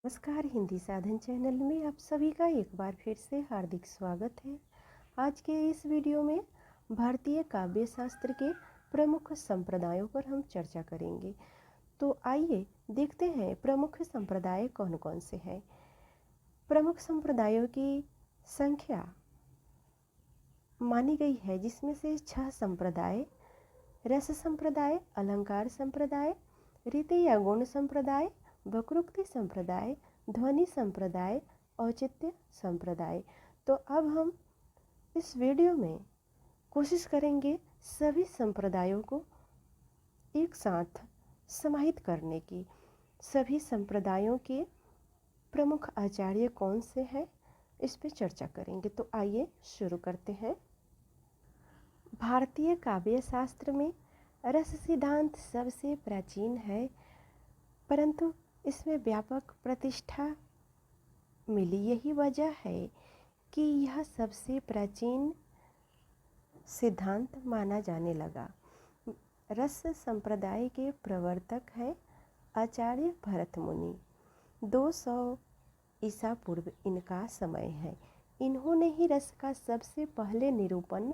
नमस्कार, हिंदी साधन चैनल में आप सभी का एक बार फिर से हार्दिक स्वागत है। आज के इस वीडियो में भारतीय काव्य शास्त्र के प्रमुख संप्रदायों पर हम चर्चा करेंगे। तो आइए देखते हैं प्रमुख संप्रदाय कौन कौन से हैं। प्रमुख संप्रदायों की संख्या मानी गई है, जिसमें से 6 संप्रदाय: रस संप्रदाय, अलंकार संप्रदाय, रीति या गुण संप्रदाय, वक्रोक्ति संप्रदाय, ध्वनि संप्रदाय, औचित्य संप्रदाय। तो अब हम इस वीडियो में कोशिश करेंगे सभी संप्रदायों को एक साथ समाहित करने की। सभी संप्रदायों के प्रमुख आचार्य कौन से हैं, इस पे चर्चा करेंगे। तो आइए शुरू करते हैं। भारतीय काव्य शास्त्र में रस सिद्धांत सबसे प्राचीन है, परंतु इसमें व्यापक प्रतिष्ठा मिली। यही वजह है कि यह सबसे प्राचीन सिद्धांत माना जाने लगा। रस संप्रदाय के प्रवर्तक हैं आचार्य भरत मुनि। 200 ईसा पूर्व इनका समय है। इन्होंने ही रस का सबसे पहले निरूपण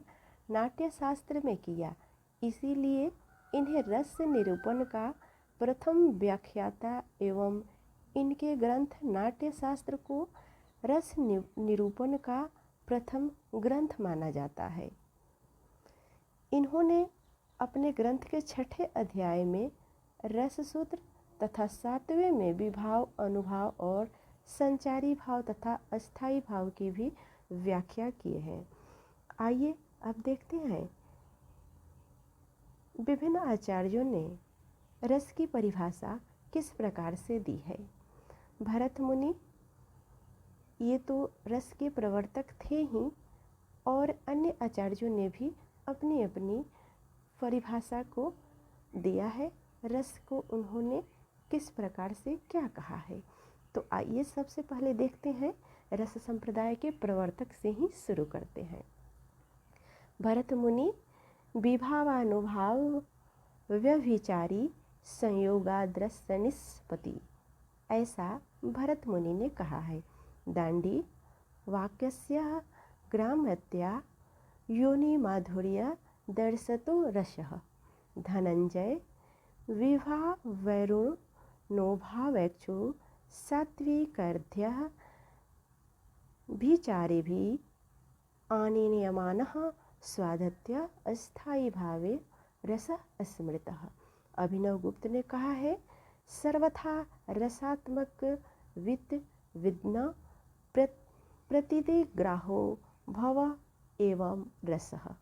नाट्य शास्त्र में किया, इसीलिए इन्हें रस निरूपण का प्रथम व्याख्याता एवं इनके ग्रंथ नाट्य शास्त्र को रस निरूपण का प्रथम ग्रंथ माना जाता है। इन्होंने अपने ग्रंथ के 6ठे अध्याय में रस सूत्र तथा 7वें में विभाव, अनुभाव और संचारी भाव तथा अस्थाई भाव की भी व्याख्या किए हैं। आइए अब देखते हैं विभिन्न आचार्यों ने रस की परिभाषा किस प्रकार से दी है। भरत मुनि ये तो रस के प्रवर्तक थे ही, और अन्य आचार्यों ने भी अपनी अपनी परिभाषा को दिया है। रस को उन्होंने किस प्रकार से क्या कहा है। तो आइए सबसे पहले देखते हैं, रस संप्रदाय के प्रवर्तक से ही शुरू करते हैं। भरत मुनि विभावानुभाव व्यभिचारी संयोगाद्रस्य निष्पत्ति, ऐसा भरत मुनि ने कहा है। दांडी वाक्यस्य ग्राम्यतया योनि माधुर्य दर्शतो रसः। धनंजय विभावैरुणोभावैक्षु सात्विकर्ध्यः भिचारेभिः आनीयमानः स्वादत्य अस्थायी भावे रसः स्मृतः। अभिनव गुप्त ने कहा है, सर्वथा रसात्मक वित्त विद्ना प्रतिदिग्राहो भव एवं रसः।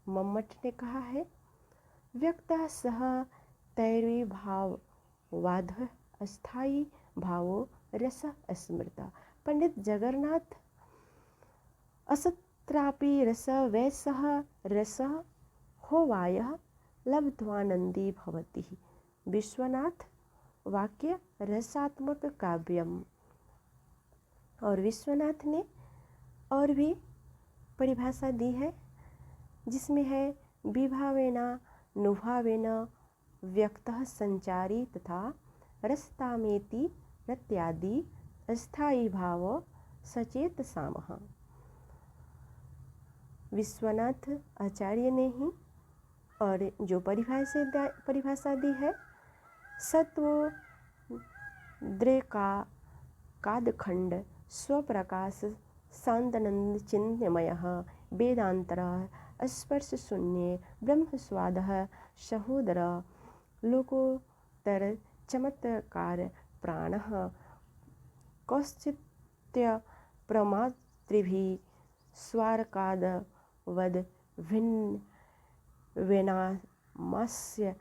मम्मट ने कहा है, व्यक्तः सह तैर्विभावाद् अस्थायी भावो रसः स्मृतः। पंडित जगन्नाथ असत्रापि रस वैसः रसः होवायः लब्ध्वानंदी भवति। विश्वनाथ वाक्य रसात्मक काव्यम। और विश्वनाथ ने और भी परिभाषा दी है, जिसमें है विभावेना नुभावेन व्यक्तः संचारी तथा रसतामेति रत्यादि अस्थायी भाव सचेत सामः। विश्वनाथ आचार्य ने ही और जो परिभाषा दी है, सत्व द्रेका कादखंड स्वप्रकाश शांतानंद चिन्मयः वेदांतरः स्पर्श शून्य ब्रह्मस्वादः सहोदर लोकोत्तर चमत्कार प्राणः कौश्चित्य प्रमातृभिः स्वारकाद वद भिन्न वेनामस्य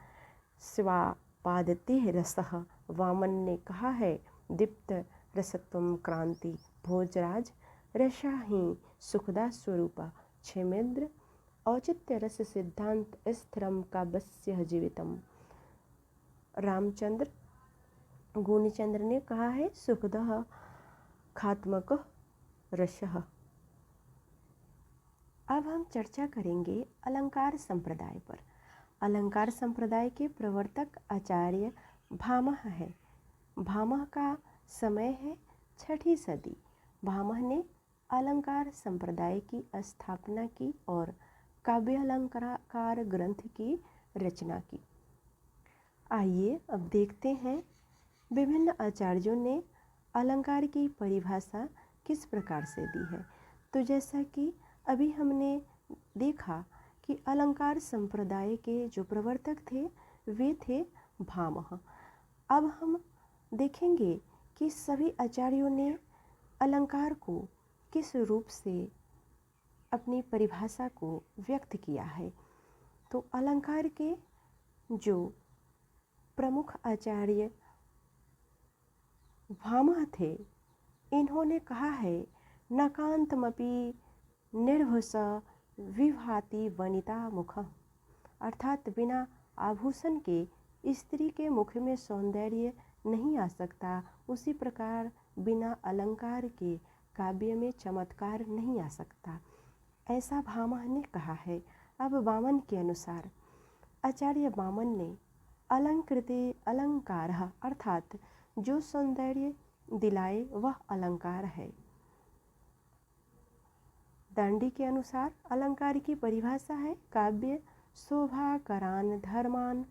स्वापादते रसः। वामन ने कहा है, दीप्त रसत्वम क्रांति भोजराज रसाहि सुखदा स्वरूपा क्षेमेन्द्र औचित्य रस सिद्धांत स्थिरम काव्यस्य जीवितम। रामचंद्र गुणचंद्र ने कहा है, सुखदः खात्मकः रसः। अब हम चर्चा करेंगे अलंकार संप्रदाय पर। अलंकार संप्रदाय के प्रवर्तक आचार्य भामह है। भामह का समय है 6ठी सदी। भामह ने अलंकार संप्रदाय की स्थापना की और काव्य अलंकार ग्रंथ की रचना की। आइए अब देखते हैं विभिन्न आचार्यों ने अलंकार की परिभाषा किस प्रकार से दी है। तो जैसा कि अभी हमने देखा कि अलंकार संप्रदाय के जो प्रवर्तक थे वे थे भामह। अब हम देखेंगे कि सभी आचार्यों ने अलंकार को किस रूप से अपनी परिभाषा को व्यक्त किया है। तो अलंकार के जो प्रमुख आचार्य भामह थे, इन्होंने कहा है नकांतमपि निर्भुस विभाति वनिता मुखम, अर्थात बिना आभूषण के स्त्री के मुख में सौंदर्य नहीं आ सकता, उसी प्रकार बिना अलंकार के काव्य में चमत्कार नहीं आ सकता, ऐसा भामह ने कहा है। अब वामन के अनुसार आचार्य वामन ने अलंकृते अलंकार अर्थात जो सौंदर्य दिलाए वह अलंकार है। दांडी के अनुसार अलंकार की परिभाषा है काव्य शोभाकरान धर्मान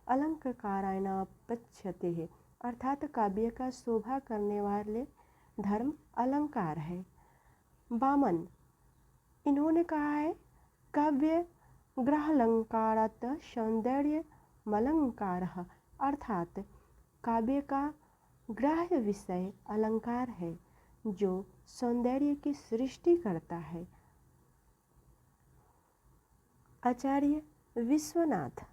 अलंकारायण पच्यते है, अर्थात काव्य का शोभा करने वाले धर्म अलंकार है। वामन इन्होंने कहा है काव्य ग्रहालंकारात् सौंदर्य मलंकार, अर्थात काव्य का ग्राह्य विषय अलंकार है जो सौंदर्य की सृष्टि करता है। आचार्य विश्वनाथ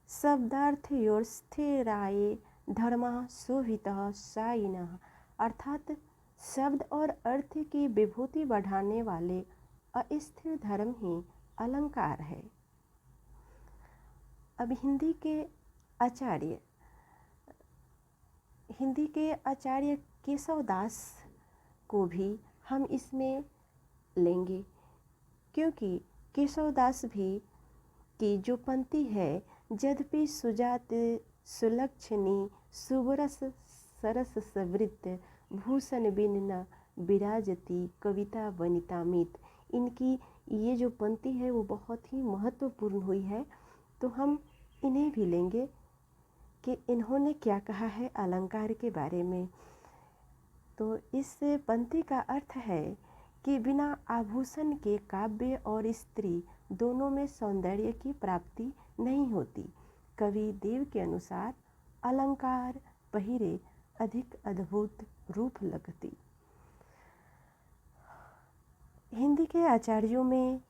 शब्दार्थयोस्थिराय धर्मः शोभितः साइनः, अर्थात शब्द और अर्थ की विभूति बढ़ाने वाले अस्थिर धर्म ही अलंकार है। अब हिंदी के आचार्य केशवदास को भी हम इसमें लेंगे, क्योंकि केशवदास भी की जो पंक्ति है यद्यपि सुजात सुलक्षणी सुबरस सरस सवृत भूषण बिन न विराजती कविता वनिता मित, इनकी ये जो पंक्ति है वो बहुत ही महत्वपूर्ण हुई है। तो हम इन्हें भी लेंगे कि इन्होंने क्या कहा है अलंकार के बारे में। तो इस पंक्ति का अर्थ है कि बिना आभूषण के काव्य और स्त्री दोनों में सौंदर्य की प्राप्ति नहीं होती। कवि देव के अनुसार अलंकार पहिरे अधिक अद्भुत रूप लगती। हिंदी के आचार्यों में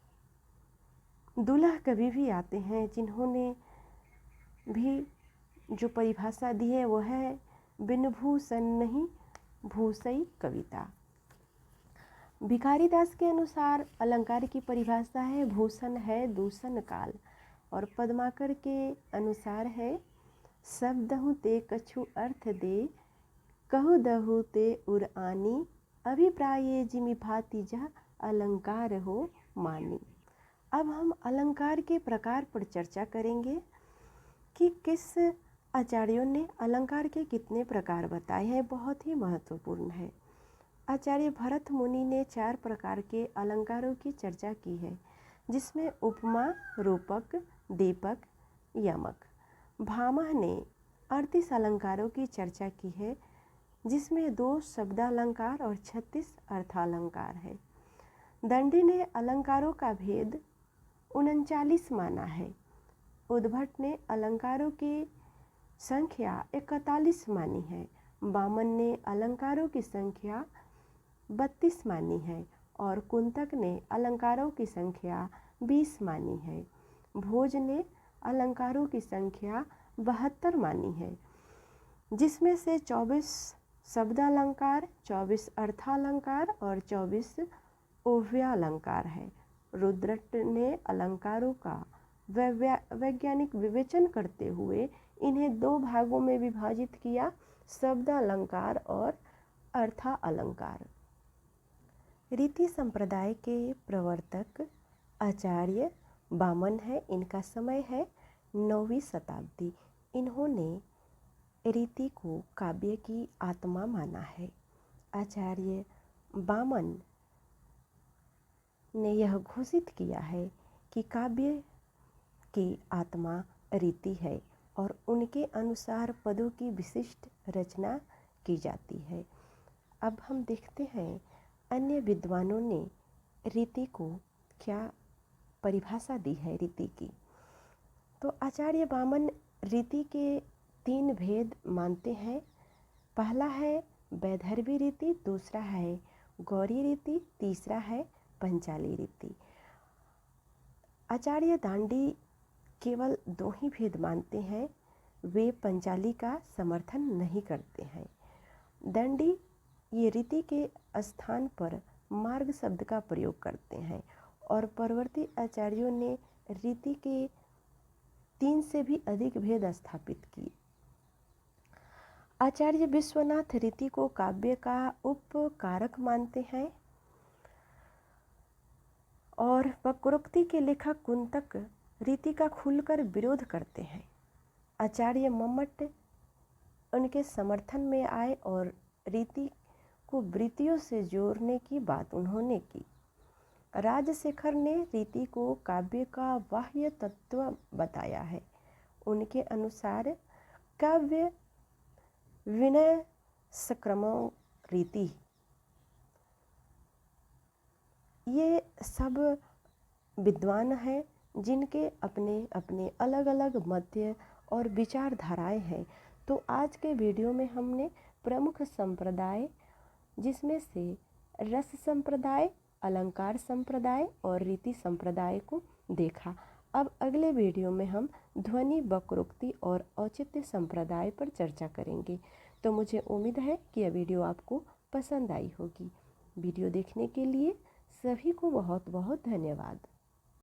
दुल्हा कवि भी आते हैं, जिन्होंने भी जो परिभाषा दी है वो है बिन भूषण नहीं भूषई कविता। भिखारी दास के अनुसार अलंकार की परिभाषा है भूषण है दूषण काल, और पद्माकर के अनुसार है शब्दहु ते कछु अर्थ दे कहु दहु ते उर आनी अभिप्राये जिमि भाति जह अलंकार हो मानी। अब हम अलंकार के प्रकार पर चर्चा करेंगे कि किस आचार्यों ने अलंकार के कितने प्रकार बताए हैं, बहुत ही महत्वपूर्ण है। आचार्य भरत मुनि ने 4 प्रकार के अलंकारों की चर्चा की है, जिसमें उपमा, रूपक, दीपक, यमक। भामह ने 38 अलंकारों की चर्चा की है, जिसमें 2 शब्दालंकार और 36 अर्थालंकार है। दंडी ने अलंकारों का भेद 39 माना है। उद्भट ने अलंकारों की संख्या 41 मानी है। वामन ने अलंकारों की संख्या 32 मानी है और कुंतक ने अलंकारों की संख्या 20 मानी है। भोज ने अलंकारों की संख्या 72 मानी है, जिसमें से 24 शब्दालंकार, 24 अर्थालंकार और 24 ओव्यालंकार है। रुद्रट ने अलंकारों का वैज्ञानिक विवेचन करते हुए इन्हें 2 भागों में विभाजित किया, शब्दालंकार और अर्थालंकार। रीति संप्रदाय के प्रवर्तक आचार्य वामन है। इनका समय है 9वीं शताब्दी। इन्होंने रीति को काव्य की आत्मा माना है। आचार्य वामन ने यह घोषित किया है कि काव्य की आत्मा रीति है और उनके अनुसार पदों की विशिष्ट रचना की जाती है। अब हम देखते हैं अन्य विद्वानों ने रीति को क्या परिभाषा दी है रीति की। तो आचार्य वामन रीति के 3 भेद मानते हैं। पहला है वैदर्भी रीति, दूसरा है गौरी रीति, तीसरा है पंचाली रीति। आचार्य दांडी केवल 2 ही भेद मानते हैं, वे पंचाली का समर्थन नहीं करते हैं। दंडी ये रीति के स्थान पर मार्ग शब्द का प्रयोग करते हैं और परवर्ती आचार्यों ने रीति के 3 से भी अधिक भेद स्थापित किए। आचार्य विश्वनाथ रीति को काव्य का उपकारक मानते हैं और वक्रोक्ति के लेखक कुंतक रीति का खुलकर विरोध करते हैं। आचार्य मम्मट उनके समर्थन में आए और रीति को वृत्तियों से जोड़ने की बात उन्होंने की। राजशेखर ने रीति को काव्य का बाह्य तत्व बताया है। उनके अनुसार काव्य विनय संक्रमण रीति ये सब विद्वान हैं जिनके अपने अपने अलग अलग मध्य और विचारधाराएं हैं। तो आज के वीडियो में हमने प्रमुख संप्रदाय जिसमें से रस संप्रदाय, अलंकार संप्रदाय और रीति संप्रदाय को देखा। अब अगले वीडियो में हम ध्वनि, वक्रोक्ति और औचित्य संप्रदाय पर चर्चा करेंगे। तो मुझे उम्मीद है कि यह वीडियो आपको पसंद आई होगी। वीडियो देखने के लिए सभी को बहुत बहुत धन्यवाद।